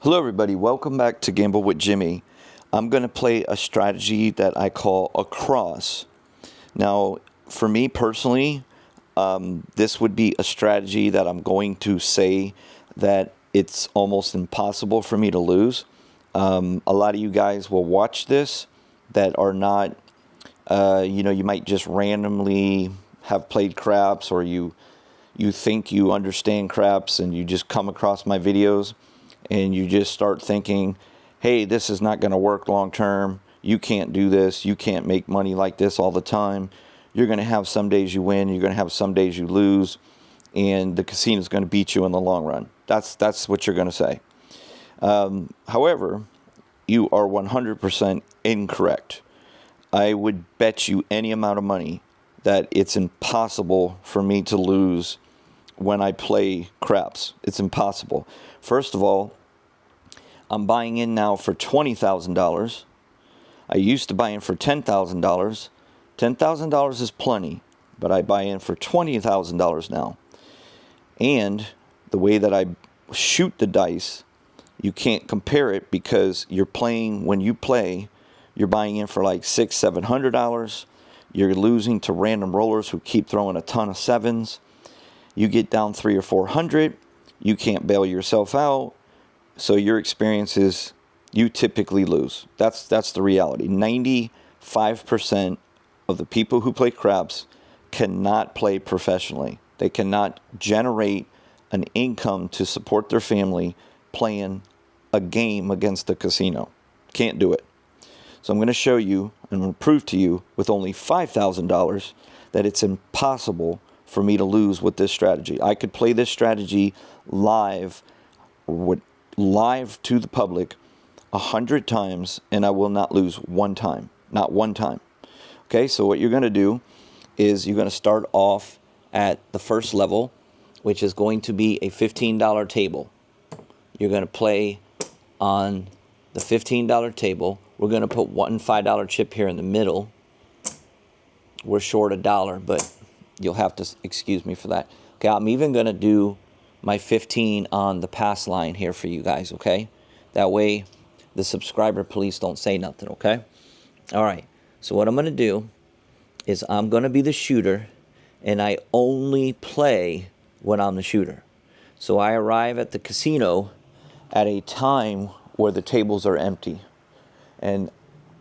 Hello everybody, welcome back to Gamble with Jimmy. I'm going to play a strategy that I call a cross. Now, for me personally, this would be a strategy that I'm going to say that it's almost impossible for me to lose. A lot of you guys will watch this that are not, you might just randomly have played craps, or you think you understand craps and you just come across my videos and you just start thinking, hey, this is not going to work long term. You can't do this. You can't make money like this all the time. You're going to have some days you win. You're going to have some days you lose. And the casino is going to beat you in the long run. That's what you're going to say. However, you are 100% incorrect. I would bet you any amount of money that it's impossible for me to lose when I play craps. It's impossible. First of all, I'm buying in now for $20,000. I used to buy in for $10,000. $10,000 is plenty, but I buy in for $20,000 now. And the way that I shoot the dice, you can't compare it because you're playing, when you play, you're buying in for like $600, $700. You're losing to random rollers who keep throwing a ton of sevens. You get down 300 or 400, you can't bail yourself out. So your experience is you typically lose. That's the reality. 95% of the people who play craps cannot play professionally. They cannot generate an income to support their family playing a game against the casino. Can't do it. So I'm going to show you and prove to you with only $5,000 that it's impossible for me to lose with this strategy. I could play this strategy live to the public 100 times and I will not lose one time. Not one time. Okay, so what you're going to do is you're going to start off at the first level, which is going to be a $15 table. You're going to play on the $15 table. We're going to put one $5 chip here in the middle. We're short $1, but you'll have to excuse me for that. Okay, I'm even going to do my 15 on the pass line here for you guys, okay? That way the subscriber police don't say nothing, okay? All right, so what I'm going to do is I'm going to be the shooter, and I only play when I'm the shooter. So I arrive at the casino at a time where the tables are empty, and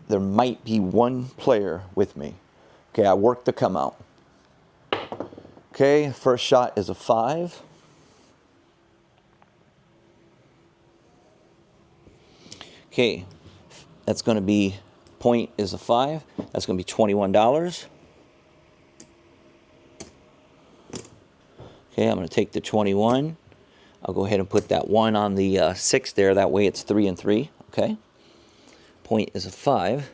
there might be one player with me. Okay, I work the come out. Okay, first shot is a 5. Okay, that's going to be, point is a 5. That's going to be $21. Okay, I'm going to take the 21. I'll go ahead and put that 1 on the 6 there. That way it's 3 and 3. Okay, point is a 5.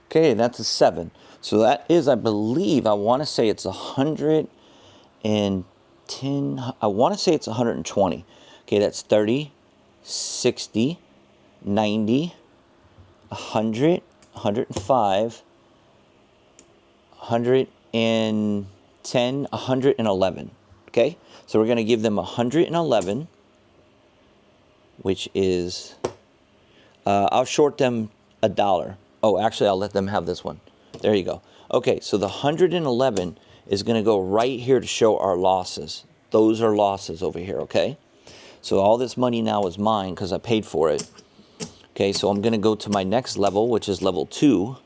Okay, that's a 7. So that is, I believe, I want to say it's 110. I want to say it's 120. Okay, that's 30, 60, 90, 100, 105, 110, 111. Okay, so we're going to give them 111, which is, I'll short them $1. Oh, actually, I'll let them have this one. There you go. Okay, so the 111 is going to go right here to show our losses. Those are losses over here, okay? So all this money now is mine because I paid for it. Okay, so I'm going to go to my next level, which is level 2.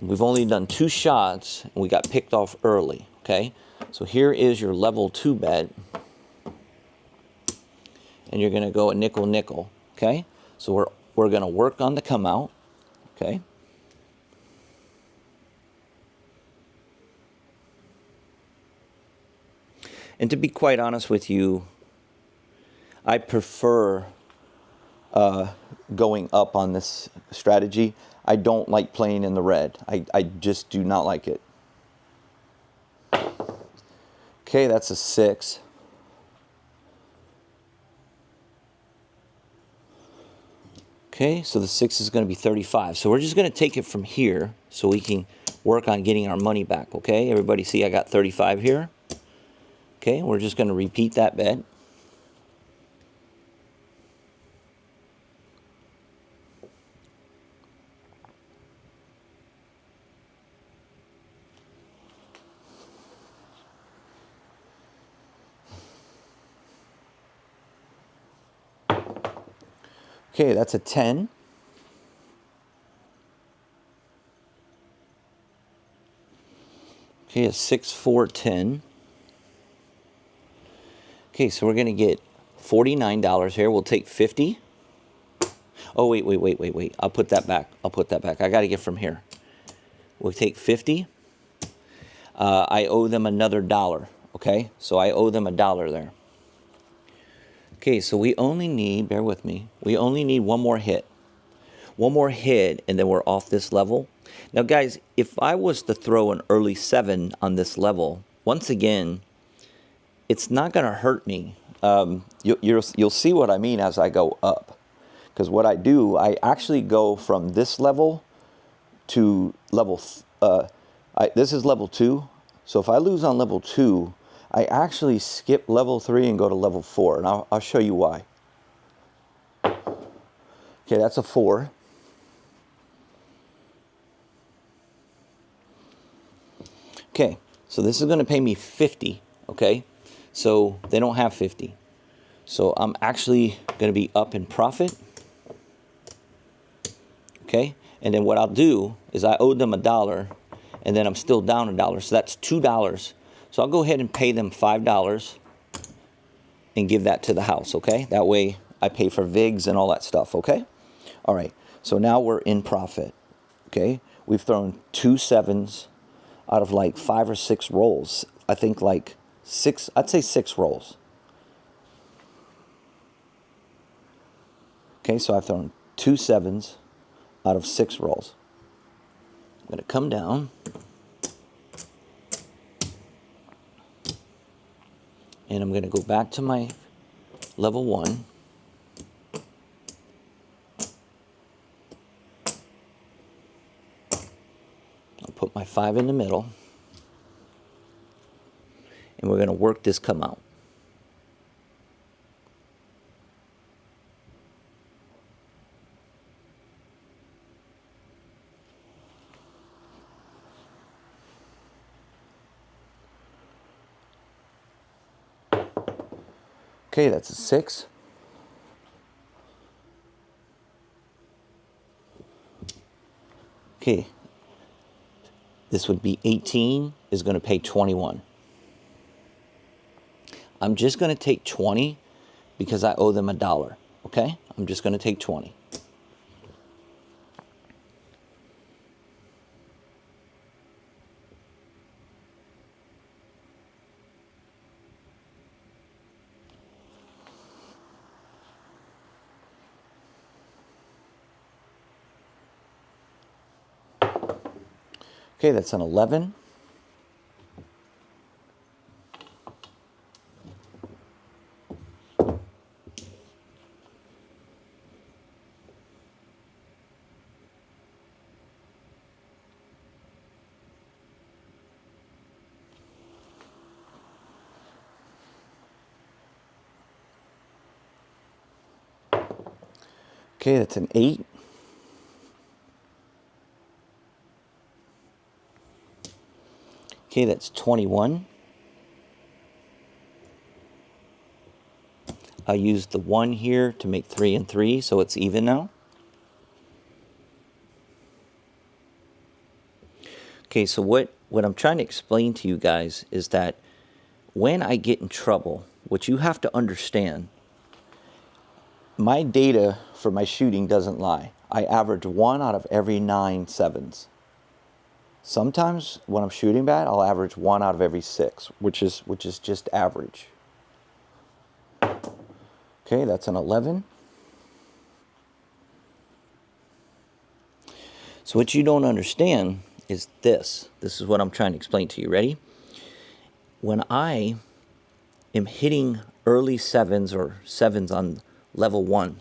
We've only done 2 shots, and we got picked off early, okay? So here is your level 2 bet. And you're going to go a nickel, nickel, okay? So we're going to work on the come out. Okay. And to be quite honest with you, I prefer going up on this strategy. I don't like playing in the red. I just do not like it. Okay, that's a 6. Okay, so the 6 is going to be 35. So we're just going to take it from here so we can work on getting our money back, okay? Everybody see I got 35 here? Okay, we're just going to repeat that bet. Okay, that's a 10. Okay, a 6, 4, 10. Okay, so we're going to get $49 here. We'll take 50. Oh, wait. I'll put that back. I got to get from here. We'll take 50. I owe them another $1. Okay, so I owe them $1 there. Okay, so we only need, bear with me, we only need one more hit. One more hit, and then we're off this level. Now, guys, if I was to throw an early 7 on this level, once again, it's not going to hurt me. You'll see what I mean as I go up. Because what I do, I actually go from this level to level, this is level 2. So if I lose on level 2, I actually skip level 3 and go to level 4. And I'll show you why. Okay, that's a 4. Okay, so this is going to pay me 50, okay? So they don't have 50. So I'm actually going to be up in profit. Okay, and then what I'll do is I owe them $1, and then I'm still down $1. So that's $2. So I'll go ahead and pay them $5 and give that to the house, okay? That way I pay for VIGs and all that stuff, okay? All right, so now we're in profit, okay? We've thrown 2 7s out of like 5 or 6 rolls. I think like 6, I'd say 6 rolls. Okay, so I've thrown 2 7s out of 6 rolls. I'm going to come down. And I'm going to go back to my level 1. I'll put my 5 in the middle. And we're going to work this come out. Okay, that's a 6. Okay, this would be 18 is going to pay 21. I'm just going to take 20 because I owe them $1, okay? I'm just going to take 20. Okay, that's an 11. Okay, that's an 8. Okay, that's 21. I used the 1 here to make 3 and 3, so it's even now. Okay, so what I'm trying to explain to you guys is that when I get in trouble, what you have to understand, my data for my shooting doesn't lie. I average 1 out of every 9 7s. Sometimes when I'm shooting bad, I'll average 1 out of every 6, which is just average. Okay, that's an 11. So what you don't understand is this. This is what I'm trying to explain to you. Ready? When I am hitting early 7s or 7s on level 1,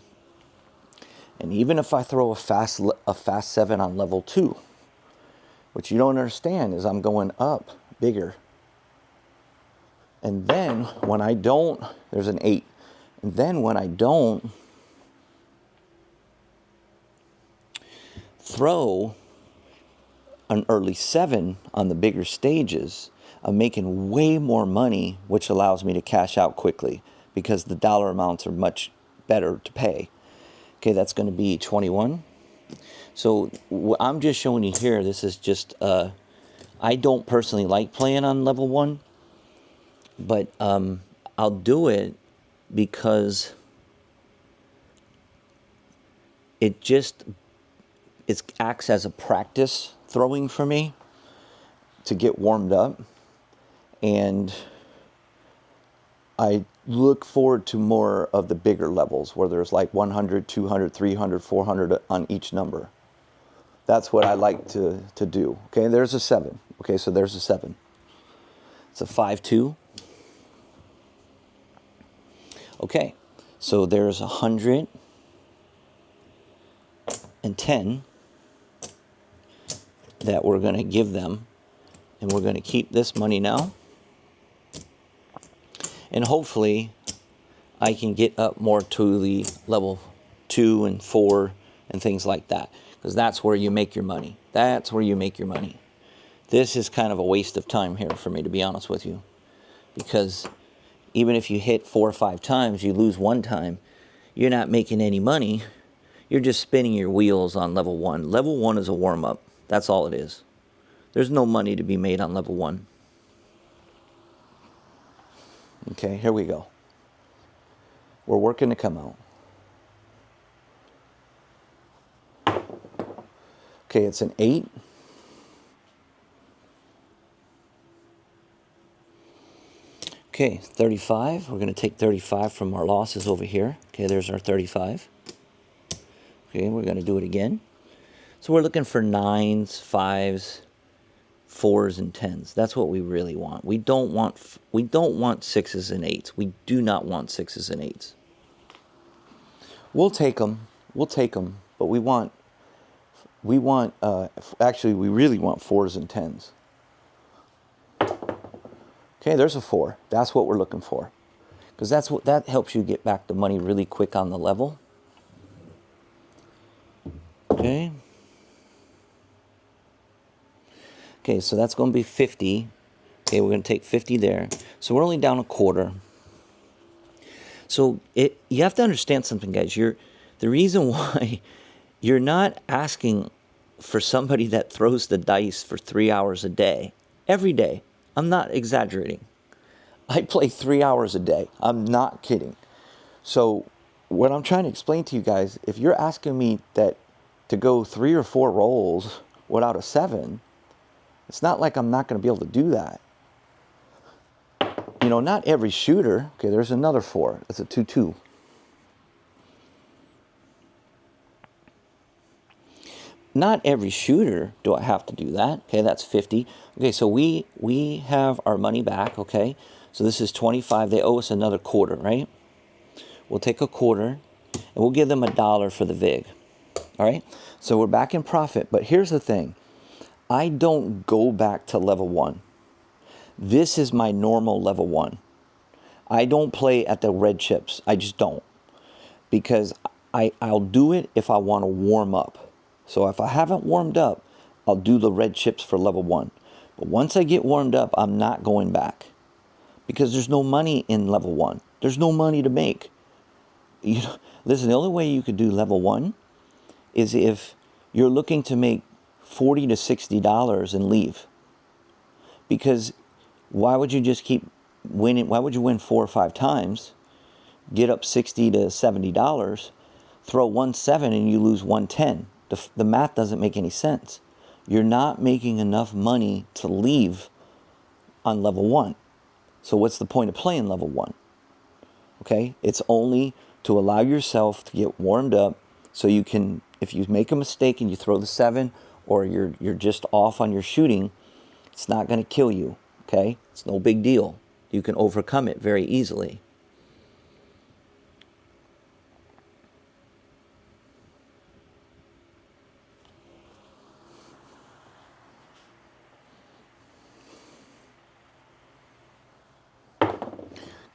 And even if I throw a fast 7 on level 2, what you don't understand is I'm going up bigger. And then when I don't, there's an 8. And then when I don't throw an early 7 on the bigger stages, I'm making way more money, which allows me to cash out quickly because the dollar amounts are much better to pay. Okay, that's going to be 21. So I'm just showing you here, this is just, I don't personally like playing on level 1, but I'll do it because it acts as a practice throwing for me to get warmed up, and I look forward to more of the bigger levels where there's like 100, 200, 300, 400 on each number. That's what I like to do. Okay, there's a 7. Okay, so there's a 7. It's a 5-2. Okay, so there's 110 that we're going to give them, and we're going to keep this money now. And hopefully I can get up more to the level 2 and 4 and things like that, because that's where you make your money. That's where you make your money. This is kind of a waste of time here for me, to be honest with you, because even if you hit 4 or 5 times, you lose 1 time, you're not making any money. You're just spinning your wheels on level 1. Level 1 is a warm-up. That's all it is. There's no money to be made on level 1. Okay, here we go. We're working to come out. Okay, it's an 8. Okay, 35. We're going to take 35 from our losses over here. Okay, there's our 35. Okay, we're going to do it again. So we're looking for 9s, 5s, 4s, and 10s. That's what we really want. We don't want 6s and 8s. We do not want 6s and 8s. We'll take them. We'll take them. But actually, we really want 4s and 10s. Okay, there's a 4. That's what we're looking for, because that helps you get back the money really quick on the level. Okay. Okay, so that's going to be 50. Okay, we're going to take 50 there. So we're only down a quarter. So you have to understand something, guys. The reason why you're not asking for somebody that throws the dice for 3 hours a day, every day. I'm not exaggerating. I play 3 hours a day. I'm not kidding. So what I'm trying to explain to you guys, if you're asking me to go 3 or 4 rolls without a 7, it's not like I'm not going to be able to do that. You know, not every shooter. Okay, there's another 4. That's a 2-2. Not every shooter do I have to do that. Okay, that's 50. Okay, so we have our money back, okay? So this is 25. They owe us another quarter, right? We'll take a quarter, and we'll give them $1 for the VIG. All right? So we're back in profit. But here's the thing. I don't go back to level 1. This is my normal level 1. I don't play at the red chips. I just don't. Because I'll do it if I want to warm up. So if I haven't warmed up, I'll do the red chips for level 1. But once I get warmed up, I'm not going back. Because there's no money in level 1. There's no money to make. Listen, the only way you could do level 1 is if you're looking to make $40 to $60 and leave. Because why would you just keep winning? Why would you win 4 or 5 times, get up $60 to $70, throw 1 7 and you lose 110? The math doesn't make any sense. You're not making enough money to leave on level 1. So what's the point of playing level 1? Okay, it's only to allow yourself to get warmed up, so you can, if you make a mistake and you throw the 7, or you're just off on your shooting, it's not going to kill you. Okay, it's no big deal. You can overcome it very easily.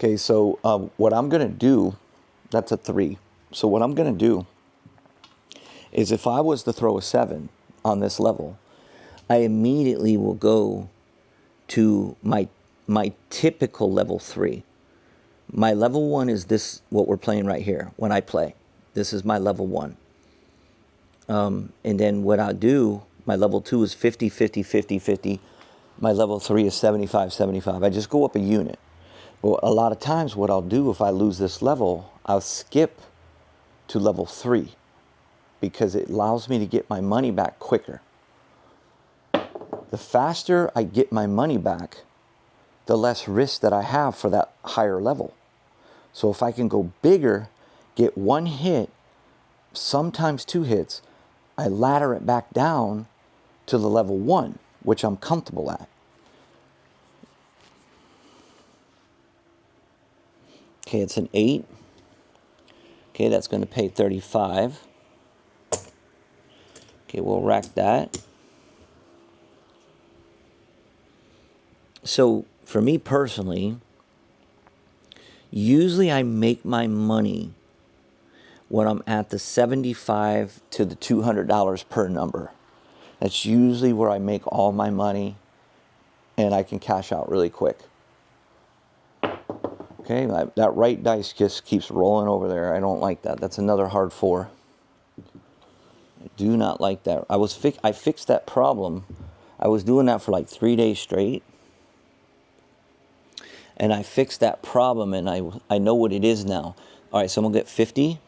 Okay, so what I'm going to do, that's a 3. So what I'm going to do is if I was to throw a 7 on this level, I immediately will go to my typical level 3. My level 1 is this, what we're playing right here when I play. This is my level 1. And then what I'll do, my level 2 is 50, 50, 50, 50. My level 3 is 75, 75. I just go up a unit. But a lot of times what I'll do if I lose this level, I'll skip to level 3 because it allows me to get my money back quicker. The faster I get my money back, the less risk that I have for that higher level. So if I can go bigger, get 1 hit, sometimes 2 hits, I ladder it back down to the level 1, which I'm comfortable at. Okay, it's an 8. Okay, that's going to pay 35. Okay, we'll rack that. So for me personally, usually I make my money when I'm at the $75 to the $200 per number. That's usually where I make all my money and I can cash out really quick. Okay, that right dice just keeps rolling over there. I don't like that. That's another hard 4. I do not like that. I fixed that problem. I was doing that for like 3 days straight. And I fixed that problem and I know what it is now. All right, so I'm going to get 50.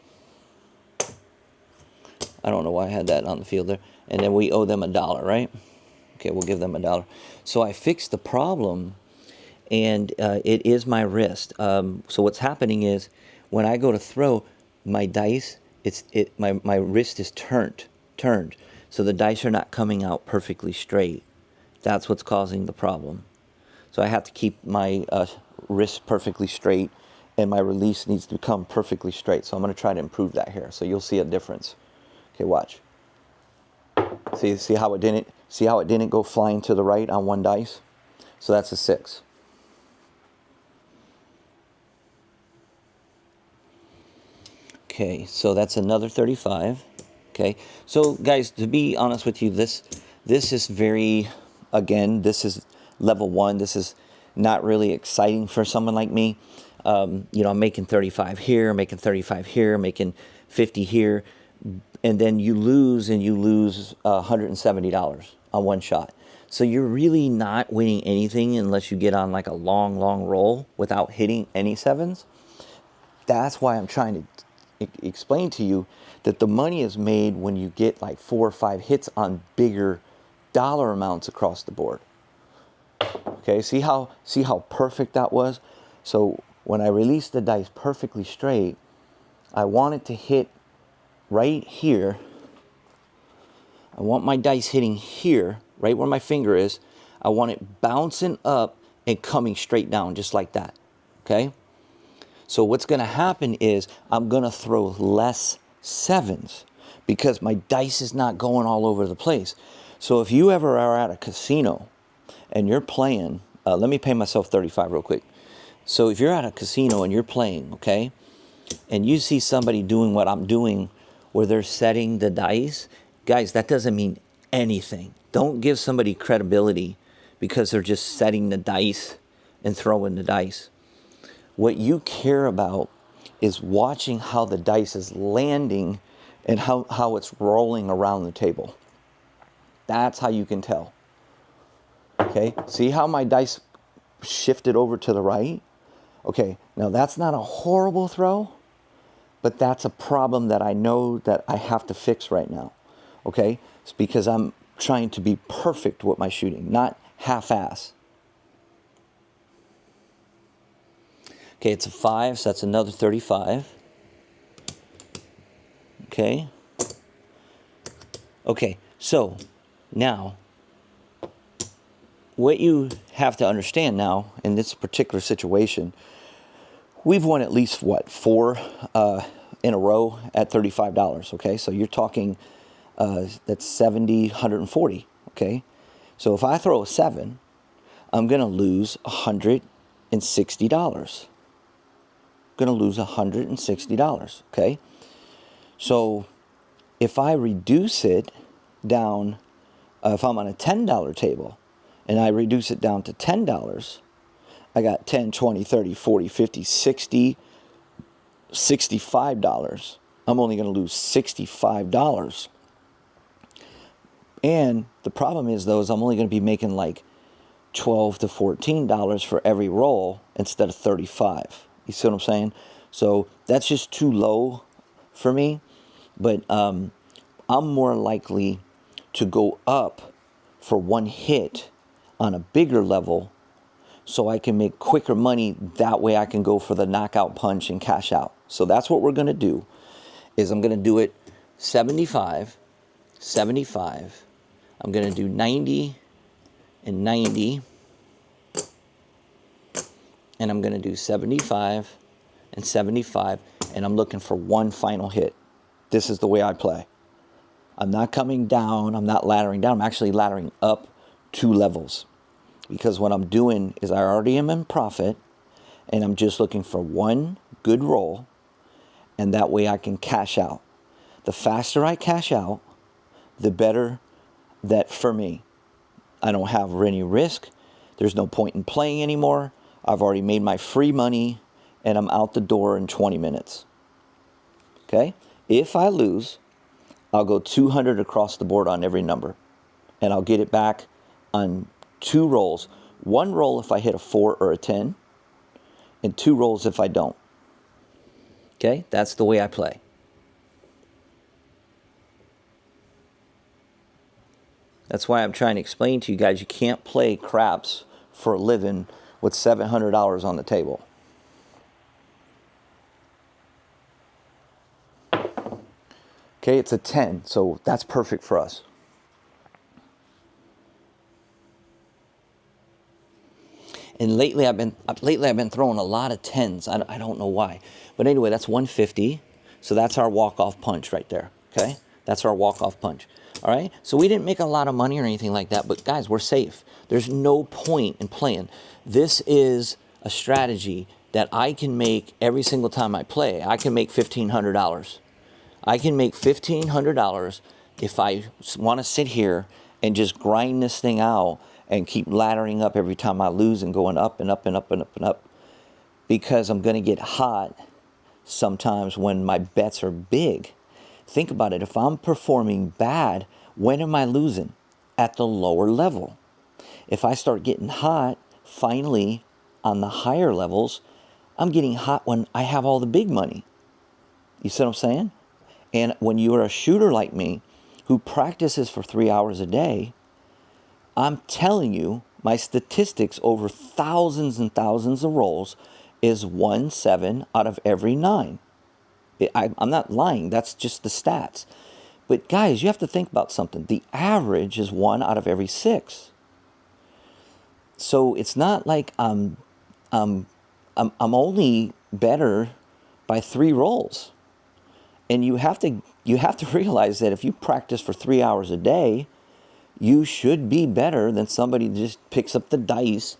I don't know why I had that on the field there. And then we owe them $1, right? Okay, we'll give them $1. So I fixed the problem, and it is my wrist. So what's happening is when I go to throw my dice, my wrist is turned. So the dice are not coming out perfectly straight. That's what's causing the problem. So I have to keep my wrist perfectly straight, and my release needs to come perfectly straight. So I'm going to try to improve that here. So you'll see a difference. Okay, watch. See how it didn't go flying to the right on 1 dice? So that's a 6. Okay, so that's another 35. Okay, so guys, to be honest with you, this is very, again, this is level 1. This is not really exciting for someone like me. You know, I'm making 35 here, making 35 here, making 50 here, and then you lose $170 on 1 shot. So you're really not winning anything unless you get on like a long roll without hitting any 7s. That's why I'm trying to explain to you that the money is made when you get like 4 or 5 hits on bigger dollar amounts across the board. Okay, see how perfect that was? So when I released the dice perfectly straight, I want it to hit right here. I want my dice hitting here, right where my finger is. I want it bouncing up and coming straight down, just like that. Okay? So what's going to happen is I'm going to throw less 7s because my dice is not going all over the place. So if you ever are at a casino and you're playing, let me pay myself 35 real quick. So if you're at a casino and you're playing, okay, and you see somebody doing what I'm doing where they're setting the dice, guys, that doesn't mean anything. Don't give somebody credibility because they're just setting the dice and throwing the dice. What you care about is watching how the dice is landing and how it's rolling around the table. That's how you can tell. Okay, see how my dice shifted over to the right? Okay, now that's not a horrible throw, but that's a problem that I know that I have to fix right now. Okay, it's because I'm trying to be perfect with my shooting, not half-ass. Okay, it's a 5, so that's another 35. Okay. Okay, so now what you have to understand now in this particular situation, we've won at least, 4 in a row at $35, okay? So you're talking, that's 70, 140, okay? So if I throw a 7, I'm going to lose $160. going to lose $160, okay? So if I reduce it down, if I'm on a $10 table and I reduce it down to $10, I got 10, 20, 30, 40, 50, 60, $65. I'm only going to lose $65. And the problem is, though, is I'm only going to be making like $12 to $14 for every roll instead of 35. You see what I'm saying? So that's just too low for me. But I'm more likely to go up for one hit on a bigger level so I can make quicker money. That way I can go for the knockout punch and cash out. So that's what we're going to do, is I'm going to do it 75, 75. I'm going to do 90 and 90. And I'm going to do 75 and 75. And I'm looking for one final hit. This is the way I play. I'm not coming down. I'm not laddering down. I'm actually laddering up 2 levels. Because what I'm doing is I already am in profit. And I'm just looking for one good roll. And that way I can cash out. The faster I cash out, the better that for me. I don't have any risk. There's no point in playing anymore. I've already made my free money and I'm out the door in 20 minutes. Okay? If I lose, I'll go 200 across the board on every number. And I'll get it back on 2 rolls. 1 roll if I hit a 4 or a 10. And 2 rolls if I don't. Okay? That's the way I play. That's why I'm trying to explain to you guys, you can't play craps for a living with $700 on the table. Okay, it's a 10, so that's perfect for us. And lately I've been throwing a lot of 10s. I don't know why. But anyway, that's 150. So that's our walk-off punch right there. Okay? That's our walk-off punch. All right? So we didn't make a lot of money or anything like that. But guys, we're safe. There's no point in playing. This is a strategy that I can make every single time I play. I can make $1,500. I can make $1,500 if I want to sit here and just grind this thing out and keep laddering up every time I lose and going up and up and up and up and up. Because I'm going to get hot sometimes when my bets are big. Think about it. If I'm performing bad, when am I losing? At the lower level. If I start getting hot, finally, on the higher levels, I'm getting hot when I have all the big money. You see what I'm saying? And when you're a shooter like me, who practices for 3 hours a day, I'm telling you, my statistics over thousands and thousands of rolls is 1-7 out of every 9. I'm not lying. That's just the stats. But guys, you have to think about something. The average is 1 out of every 6. So it's not like I'm only better by 3 rolls. And you have to realize that if you practice for 3 hours a day, you should be better than somebody who just picks up the dice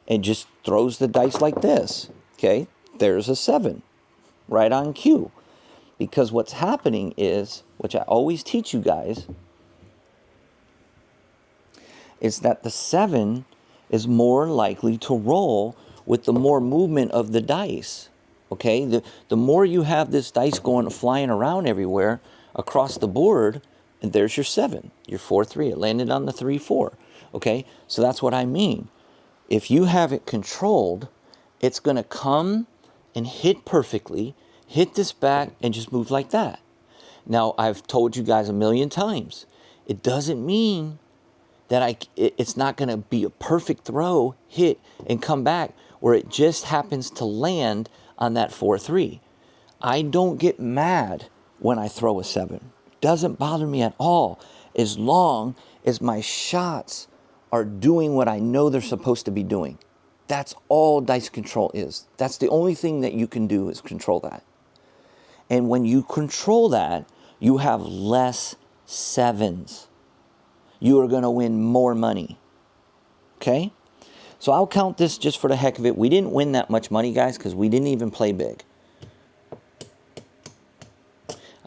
and just throws the dice like this. Okay, there's a 7 right on cue. Because what's happening is, which I always teach you guys, is that the 7 is more likely to roll with the more movement of the dice. Okay, the more you have this dice going flying around everywhere across the board, and there's your 7, your 4-3. It landed on the 3-4. Okay, so that's what I mean. If you have it controlled, it's going to come and hit perfectly, hit this back, and just move like that. Now, I've told you guys a million times, it doesn't mean that it's not going to be a perfect throw, hit, and come back, where it just happens to land on that 4-3. I don't get mad when I throw a 7. Doesn't bother me at all, as long as my shots are doing what I know they're supposed to be doing. That's all dice control is. That's the only thing that you can do, is control that. And when you control that, you have less 7s. You are going to win more money. Okay? So I'll count this just for the heck of it. We didn't win that much money, guys, because we didn't even play big.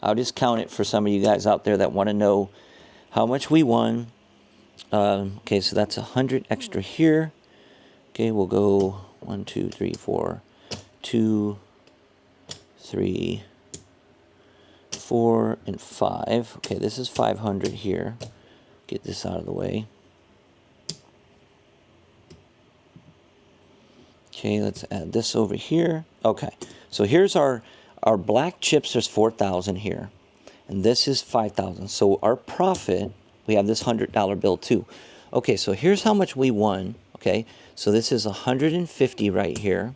I'll just count it for some of you guys out there that want to know how much we won. Okay, so that's 100 extra here. Okay, we'll go 1, 2, 3, 4, 2, 3, 4, and 5. Okay, this is 500 here. Get this out of the way. Okay, let's add this over here. Okay, so here's our black chips. There's 4,000 here, and this is 5,000. So our profit, we have this $100 bill too. Okay, so here's how much we won. Okay, so this is 150 right here.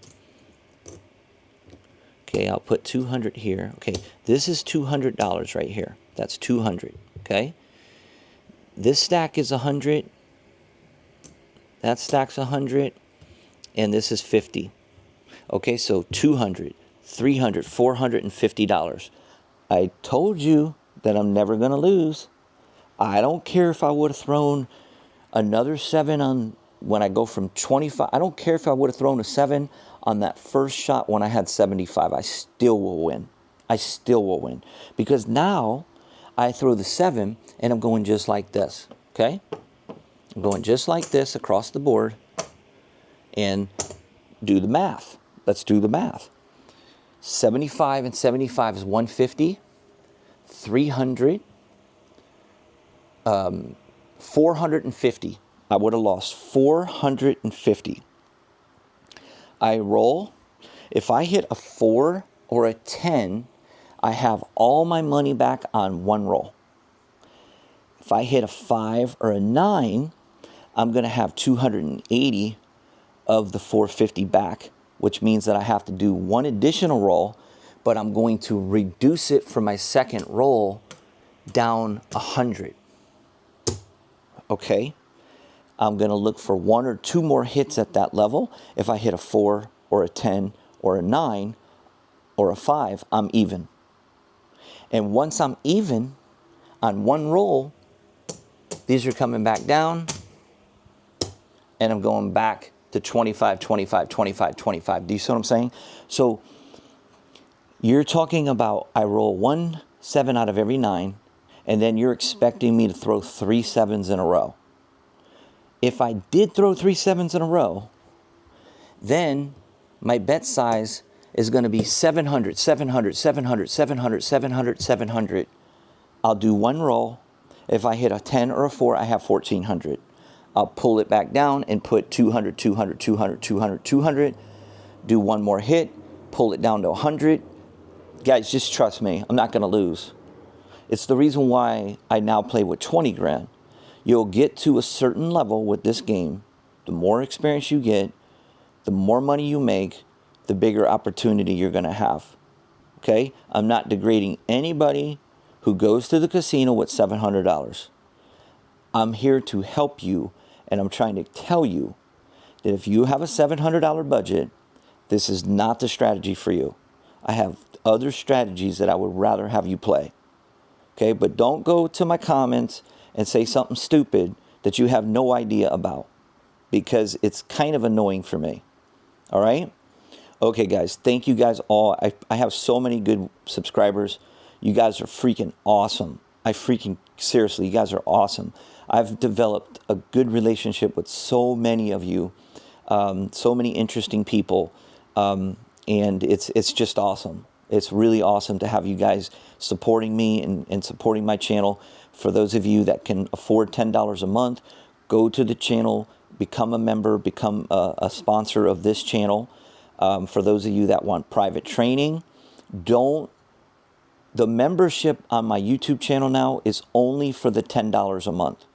Okay, I'll put 200 here. Okay, this is $200 right here. That's 200. Okay, this stack is 100. That stack's 100. And this is 50. Okay, so 200, 300, $450. I told you that I'm never going to lose. I don't care if I would have thrown another 7 on when I go from 25. I don't care if I would have thrown a 7 on that first shot when I had 75. I still will win. I still will win. Because now I throw the 7 and I'm going just like this. Okay? I'm going just like this across the board. And do the math. Let's do the math. 75 and 75 is 150. 300. 450. I would have lost 450. I roll. If I hit a 4 or a 10, I have all my money back on one roll. If I hit a 5 or a 9, I'm going to have 280 of the 450 back, which means that I have to do one additional roll, but I'm going to reduce it for my second roll down 100. Okay, I'm going to look for 1 or 2 more hits at that level. If I hit a 4 or a 10 or a 9 or a 5, I'm even. And once I'm even on one roll, these are coming back down, and I'm going back to 25, 25, 25, 25. Do you see what I'm saying? So you're talking about I roll 1 7 out of every 9, and then you're expecting me to throw 3 7s in a row. If I did throw 3 7s in a row, then my bet size is going to be 700, 700, 700, 700, 700, 700. I'll do one roll. If I hit a 10 or a 4, I have 1,400. I'll pull it back down and put 200, 200, 200, 200, 200. Do one more hit, pull it down to 100. Guys, just trust me, I'm not going to lose. It's the reason why I now play with 20 grand. You'll get to a certain level with this game. The more experience you get, the more money you make, the bigger opportunity you're going to have. Okay? I'm not degrading anybody who goes to the casino with $700. I'm here to help you, and I'm trying to tell you that if you have a $700 budget, this is not the strategy for you. I have other strategies that I would rather have you play. Okay, but don't go to my comments and say something stupid that you have no idea about, because it's kind of annoying for me. All right? Okay, guys, thank you guys all. I have so many good subscribers. You guys are freaking awesome. Seriously, you guys are awesome. I've developed a good relationship with so many of you, so many interesting people, and it's just awesome. It's really awesome to have you guys supporting me and supporting my channel. For those of you that can afford $10 a month, go to the channel, become a member, become a sponsor of this channel. For those of you that want private training, the membership on my YouTube channel now is only for the $10 a month.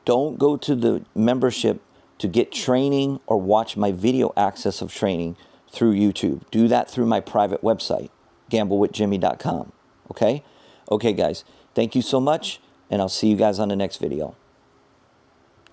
Don't go to the membership to get training or watch my video access of training through YouTube. Do that through my private website, gamblewithjimmy.com. Okay? Okay, guys. Thank you so much, and I'll see you guys on the next video.